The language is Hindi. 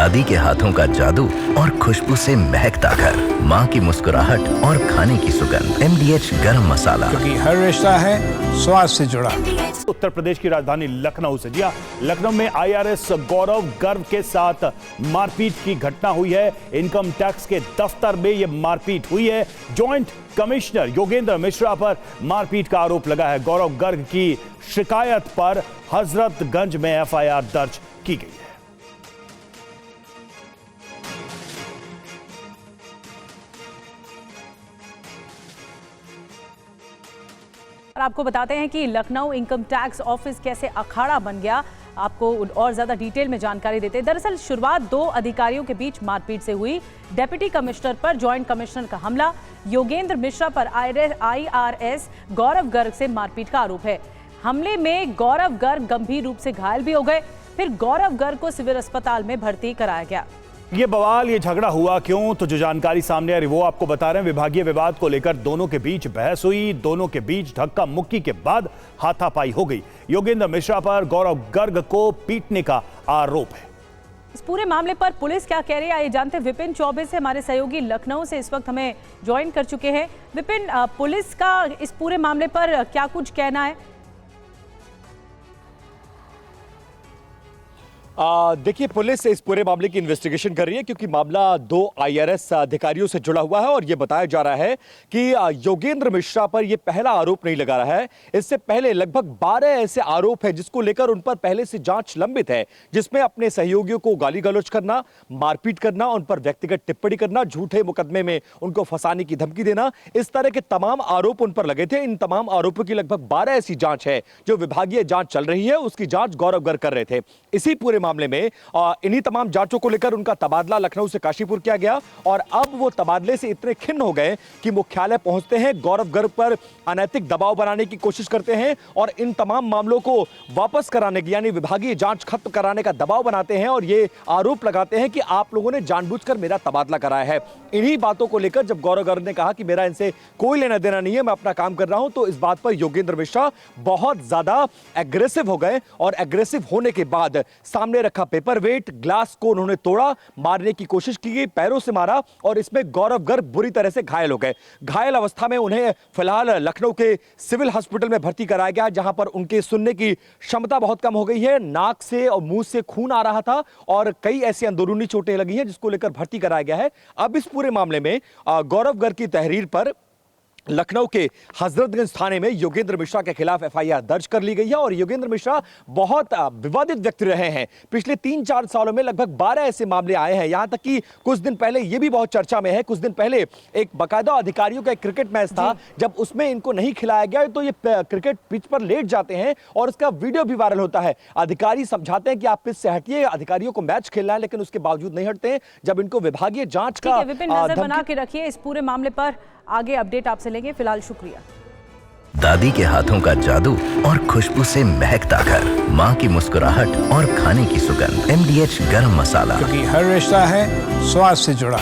दादी के हाथों का जादू और खुशबू से महकता घर, माँ की मुस्कुराहट और खाने की सुगंध। MDH गरम मसाला, क्योंकि हर रिश्ता है स्वाद से जुड़ा। उत्तर प्रदेश की राजधानी लखनऊ से, जी हाँ, लखनऊ में IRS गौरव गर्ग के साथ मारपीट की घटना हुई है। इनकम टैक्स के दफ्तर में यह मारपीट हुई है। जॉइंट कमिश्नर योगेंद्र मिश्रा पर मारपीट का आरोप लगा है। गौरव गर्ग की शिकायत पर हजरतगंज में FIR दर्ज की गई है। और आपको बताते हैं कि लखनऊ इनकम टैक्स ऑफिस कैसे अखाड़ा बन गया, आपको और ज्यादा डिटेल में जानकारी देते हैं। दरअसल शुरुआत दो अधिकारियों के बीच मारपीट से हुई। डिप्टी कमिश्नर पर जॉइंट कमिश्नर का हमला, योगेंद्र मिश्रा पर IRS गौरव गर्ग से मारपीट का आरोप है। हमले में गौरव गर्ग गंभीर रूप से घायल भी हो गए, फिर गौरव गर्ग को सिविल अस्पताल में भर्ती कराया गया। ये बवाल, ये झगड़ा हुआ क्यों, तो जो जानकारी सामने आ रही वो आपको बता रहे हैं। विभागीय विवाद को लेकर दोनों के बीच बहस हुई, दोनों के बीच धक्का मुक्की के बाद हाथापाई हो गई। योगेंद्र मिश्रा पर गौरव गर्ग को पीटने का आरोप है। इस पूरे मामले पर पुलिस क्या कह रही है, आइए जानते हैं। विपिन चौबे से हमारे सहयोगी लखनऊ से इस वक्त हमें ज्वाइन कर चुके हैं। विपिन, पुलिस का इस पूरे मामले पर क्या कुछ कहना है? देखिए, पुलिस इस पूरे मामले की इन्वेस्टिगेशन कर रही है क्योंकि मामला दो IRS अधिकारियों से जुड़ा हुआ है और यह बताया जा रहा है कि योगेंद्र मिश्रा पर यह पहला आरोप नहीं लगा रहा है। इससे पहले लगभग 12 ऐसे आरोप हैं जिसको लेकर उन पर पहले से जांच लंबित है, जिसमें अपने सहयोगियों को गाली गलौज करना, मारपीट करना, उन पर व्यक्तिगत टिप्पणी करना, झूठे मुकदमे में उनको फंसाने की धमकी देना, इस तरह के तमाम आरोप उन पर लगे थे। इन तमाम आरोपों की लगभग 12 ऐसी जांच है जो विभागीय जांच चल रही है, उसकी जांच गौरव गर्ग कर रहे थे। इसी पूरे मामले में इन्हीं तमाम जांचों को लेकर उनका तबादला लखनऊ से काशीपुर किया गया और अब वो तबादले से इतने खिन्न हो गए कि मुख्यालय पहुंचते हैं, गौरव गर्ग पर अनैतिक दबाव बनाने की कोशिश करते हैं और इन तमाम मामलों को वापस कराने की, यानी विभागीय जांच खत्म कराने का दबाव बनाते हैं और ये आरोप लगाते हैं कि आप लोगों ने जानबूझकर मेरा तबादला कराया है। इन्हीं बातों को लेकर जब गौरव गर्ग ने कहा कि मेरा इनसे कोई लेना देना नहीं है, मैं अपना काम कर रहा हूं, तो इस बात पर योगेंद्र मिश्रा बहुत ज्यादा एग्रेसिव हो गए और एग्रेसिव होने के बाद सामने रखा पेपर वेट, ग्लास को उन्होंने तोड़ा, मारने की कोशिश की गई, पैरों से मारा और इसमें गौरव गर्ग बुरी तरह से घायल हो गए। घायल अवस्था में उन्हें फिलहाल लखनऊ के सिविल हॉस्पिटल में भर्ती कराया गया, जहां पर उनके सुनने की क्षमता बहुत कम हो गई है, नाक से और मुंह से खून आ रहा था और कई ऐसी अंदरूनी चोटें लगी हैं जिसको लेकर भर्ती कराया गया है। अब इस पूरे मामले में गौरव गर्ग की तहरीर पर लखनऊ के हजरतगंज थाने में योगेंद्र मिश्रा के खिलाफ FIR दर्ज कर ली गई है और योगेंद्र मिश्रा बहुत विवादित व्यक्ति रहे हैं। पिछले 3-4 सालों में लगभग 12 ऐसे मामले आए हैं, यहां तक कि कुछ दिन पहले यह भी बहुत चर्चा में है। कुछ दिन पहले एक बाकायदा अधिकारियों का एक क्रिकेट मैच था, जब उसमें इनको नहीं खिलाया गया तो ये क्रिकेट पिच पर लेट जाते हैं और उसका वीडियो भी वायरल होता है। अधिकारी समझाते हैं कि आप पिच से हटिए, अधिकारियों को मैच खेलना है, लेकिन उसके बावजूद नहीं हटते हैं। जब इनको विभागीय जांच का नजर बना के रखिए, इस पूरे मामले पर आगे अपडेट आपसे लेंगे। फिलहाल शुक्रिया। दादी के हाथों का जादू और खुशबू से महकता घर, माँ की मुस्कुराहट और खाने की सुगंध। MDH गरम मसाला, क्योंकि हर रिश्ता है स्वाद से जुड़ा।